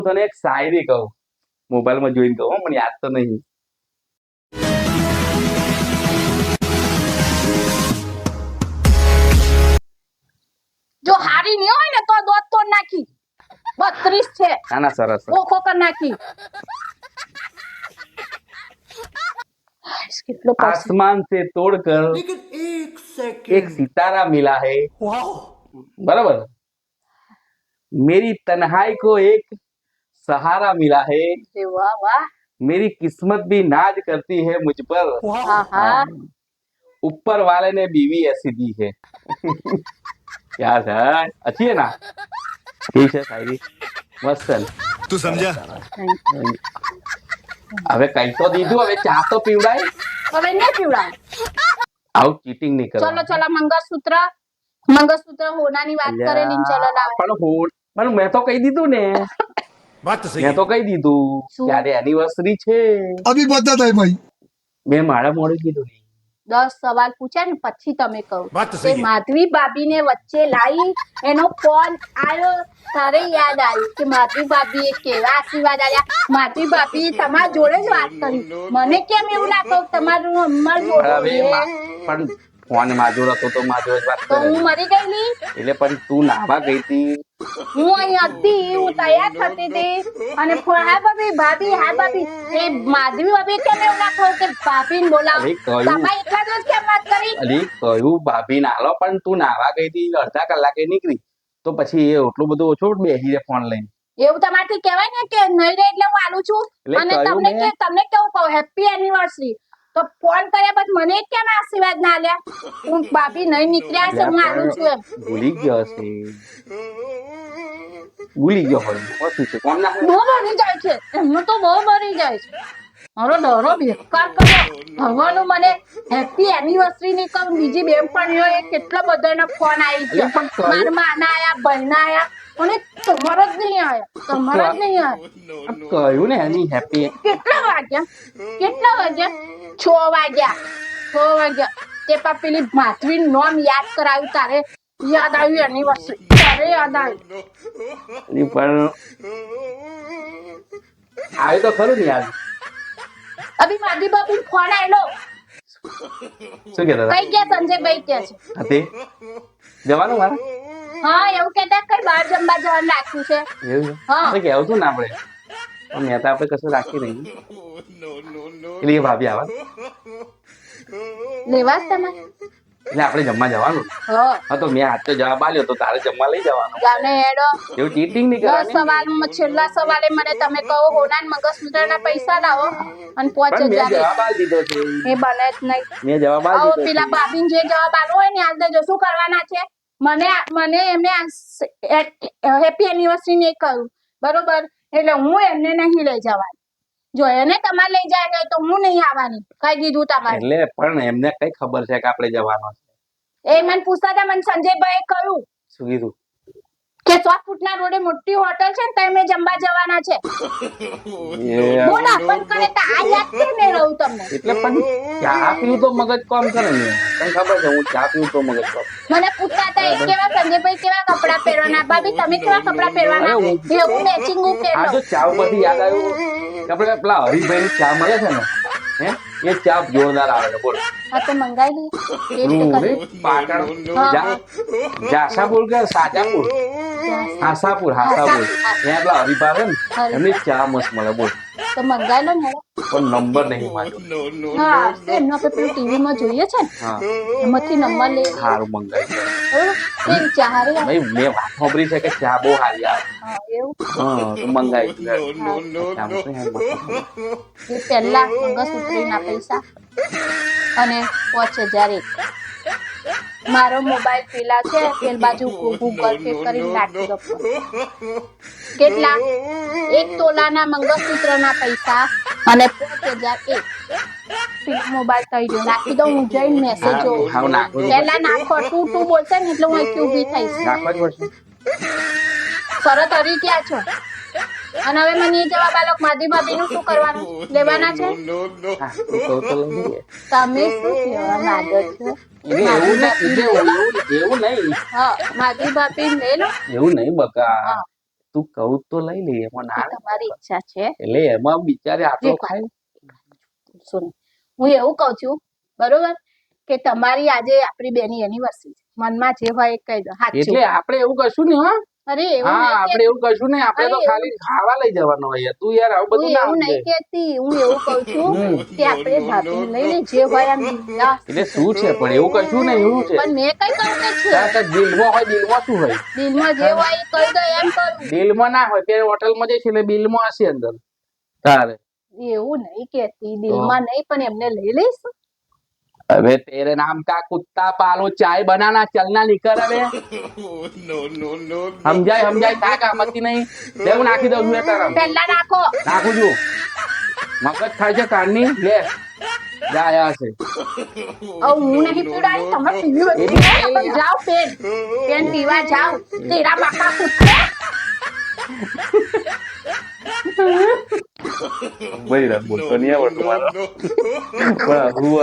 તને એક શાયરી કહું, મોબાઈલમાં જોઈને કહું, મને યાદ તો નહીં. જો હારી નહીં હોય ને તો દોત તોડ નાખી 32 છે. ના સરસ. ઓખો કર નાખી. કેટલો પૈસા. आसमान से तोड़कर एक सितारा मिला है. बराबर. मेरी तन्हाई को एक सहारा मिला है. वाह वाह. मेरी किस्मत भी नाज करती है मुझ पर. ऊपर वाले ने बीवी ऐसी दी है. क्या है, अच्छी है ना? ठीक है शायरी मस्त है. तू समझा? હવે કઈ તો દીધું, હવે ચા તો પીવડાય. હવે ને પીવડાય. આવું ચીટિંગ નહીં કરવાનું. ચલો ચલો મંગળસૂત્ર હોનાની વાત કરેલી ચલો લાવ. પણ મેં તો કહી દીધું ને. बात तो सही મેં તો કહી દીધું ત્યારે એનિવર્સરી છે. अभी बता दे भाई. મેં મારા મોડું કીધું નહીં. 10 સવાલ પૂછ્યા ને પછી તમે કહો વાત તો કે સહી. માધવી ભાભીને વચ્ચે લાવી એનો ફોન આવ્યો તારે યાદ આવ્યું કે માધવી ભાભીએ કેવા આશીર્વાદ આલ્યા. માધવી ભાભી તમારા જોડે જ વાત કરી. મને કેમ એવું ના કહું તમારું અમાર હવે જોડે. પણ ફોન માજોર હતો તો માજોર જ વાત તો કરે. હું મરી ગયેલી. એટલે પણ તું નાવા ગઈ હતી. હું અહીં હતી, હું તૈયાર થતી હતી અને હા ભાભી એ માધવી ભાભી કેમ એવું ના કહું કે ભાભીને બોલાવો. અરે કયું? તમે એટલા દિવસ કેમ વાત કરી? અલી કયું ભાભી નાલો, પણ તું નાવા ગઈ હતી અડધા કલાકે નીકળી તો પછી એ એટલું બધું ઓછો બેસી રે ફોન લઈને. એવું તમારથી કહેવાય ને કે નહીં રે એટલે હું આલું છું. એટલે અને કહ્યું તમને મેં. તમને કેવું કહું હેપી એનિવર્સરી તો ફોન કર્યા પછી મને કેમ આશીર્વાદ ના આલ્યા? હું ભાભી નહીં નીકળ્યા છે હું આલું છું એમ. ભૂલી ગયો છે. ભૂલી ગયો હોય શું છે કોણ ના. બહુ મરી જાય છે એમનું તો બહુ મરી જાય છે. મારો ડરો બેકાર કર્યો. ભગવાનનું મને હેપી એનિવર્સરી ની કહું બીજી બેનપણીઓ એ કેટલો બધો એનો ફોન આવી ગયો. પણ કહ્યું. મારા માના આયા ભાઈના આયા અને તમારો જ નહીં આયા. કહ્યું ને એની હેપી. કેટલા વાગ્યા 6 વાગ્યા તે પેલી માધવી નોમ યાદ કરાવ્યું તારે યાદ આવ્યું એનિવર્સરી તારે યાદ આવ્યું. પણ આવ્યું તો ખરું ને યાર. અભી માધી બાપુ ફોન આવેલો. શું કહેતા હતા? કઈ ગયા સંજયભાઈ કે છે હતી જવાનું મારે હા એવું કહેતા કઈ બહાર જમવા જવાનું રાખ્યું છે. એવું છે? હા. આપણે કહેવું હતું ને આપણે પણ મેં તો આપણે કશું રાખી નહીં. એટલે એ ભાભી આવા લેવા જ તમે એટલે આપણે જમવા જવાનું. હા હા તો મેં હાથ તો જવાબ આલ્યો તો તારે જમવા લઈ જવાનું. જાને હેડો. એવું ચીટિંગ નહીં 10 કરવાની. સવાલમાં છેલ્લા સવાલે મને તમે કહો હોના મંગળસૂત્રના પૈસા લાવો અને 5000 પણ મેં જવાબ આલ દીધો છે. એ બને જ નહીં. મેં જવાબ આલ આવો દીધો પેલા છે. ભાભીને જે જવાબ આલો હોય ને આલ દેજો. શું કરવાના છે? મને એમને હેપી એનિવર્સરી નહીં કહ્યું બરોબર એટલે હું એમને નહીં લઈ જવાની. જો એને તમારે લઈ જાય તો હું નહીં આવવાની. કહી દીધું તમારે. એટલે પણ એમને કઈ ખબર છે કે આપણે જવાનું છે? એ મને પૂછતા હતા મને સંજયભાઈએ કહ્યું શું કીધું? કે 100 ફૂટના રોડે મોટી હોટલ છે ને ત્યાં અમે જમવા જવાના છે. એ બોલા પણ કરે તો આ યાદ કેમ નહીં રહું તમને? એટલે પણ ચા પીવું તો મગજ કામ કરે ને. તને ખબર છે હું ચા પીવું તો મગજ કામ. મને પૂછતા હતા એ કેવા સંજયભાઈ કેવા કપડા પહેરવાના ભાભી તમે કેવા કપડા પહેરવાના અરે હું- એવું મેચિંગ હું આ પહેરો. જો ચા ઉપરથી યાદ આવ્યું કે આપણે પેલા હરિભાઈ ની ચા મળે છે ને એ ચા જોરદાર આવે છે. બોલ હા તો મંગાવી લઈએ. ટેસ્ટ તું રે કરી. પાટણ હા. જાસાપુર કે સાજાપુર હાસાપુર ત્યાં પેલા હરિભા છે ને એમની ચા મસ્ત મળે. બોલ તો મંગાવી લો ને હેડો. પણ નંબર નહીં માર્યો. હા તો એમનો આપણે પેલું ટીવી માં જોઈએ છે ને હા એમાંથી નંબર લઈ સારું મંગાવી. બરોબર કેમ ચા હારી આવે? ભાઈ મેં વાત સાંભળી છે કે ચા બહુ સારી આવે. હા એવું હા તો મંગાવી. એ પહેલા મંગળસૂત્રના પૈસા અને 5000 એક મારો મોબાઈલ પેલા છે પેલ બાજુ ગૂગલ પે કરીને નાખી દો. કેટલા 1 તોલાના મંગળસૂત્રના પૈસા અને 5000 એક પેલો મોબાઈલ કહી દો નાખી દો. હું જઈને મેસેજ જોઉં. હા નાખો પહેલા નાખો તું બોલશે ને એટલે હું અહીંથી ઊભી થઈશ. નાખવા જ પડશે. શરત હરી ગયા છો અને હવે મને એ જવાબ આલો માધી ભાભીનું શું કરવાનું લેવાના છે? હા તું કહું તો લઈ લઈએ. તમે શું કહેવા માંગો છો? એવું નહીં હા માધી ભાભી લઈ લો. એવું નહીં બકા. હા. તું કહું તો લઈ લઈએ એમાં ના તમારી ઈચ્છા છે એટલે એમાં બિચારે આટલો જે ખાય સુન હું એવું કઉ છું બરોબર કે તમારી આજે આપણી બેની એનિવર્સરી છે મનમાં જે હોય એ કહી દો એટલે સાચું આપણે એવું કશું નહીં હો અરે એવું હા નહીં આપણે એવું કશું નહીં આપણે તો અરે, ખાલી ખાવા લઈ જવાનું હોય તું યાર આવું હું બધું ના એવું સમજે. નહીં કેતી હું એવું કઉ છું કે આપણે ભાભીને લઈને જે હોય આમ બિંદાસ એટલે શું છે પણ એવું કશું નહીં એવું છે પણ મેં કઈ કહું કે છે તાર તાર દિલમાં હોય દિલમાં શું હોય દિલમાં જે હોય એ કહી દો એમ કરું દિલમાં ના હોય ત્યારે હોટલમાં જઈશ એટલે બિલમાં હશે અંદર તારે એવું નહીં કેતી દિલમાં નહીં પણ એમને લઈ લઈશ હવે તેરે નામ કા કુત્તા પાલો ચાય બનાના ચલના નીકળ હવે સમજાય કા કામતી નહીં લે હું નાખી દઉં છું એ તારા પહેલા નાખો નાખું છું મગજ ખાય છે કારની લે જા આયા છે હું નહીં પીવડાવી તમે પીવી હોય તો પીવો. તમે જાઓ પેન પીવા જાઓ તેરા બાપા કુત્તે ભાઈ રા બોલતો નહીં આવડતું મારા પણ હું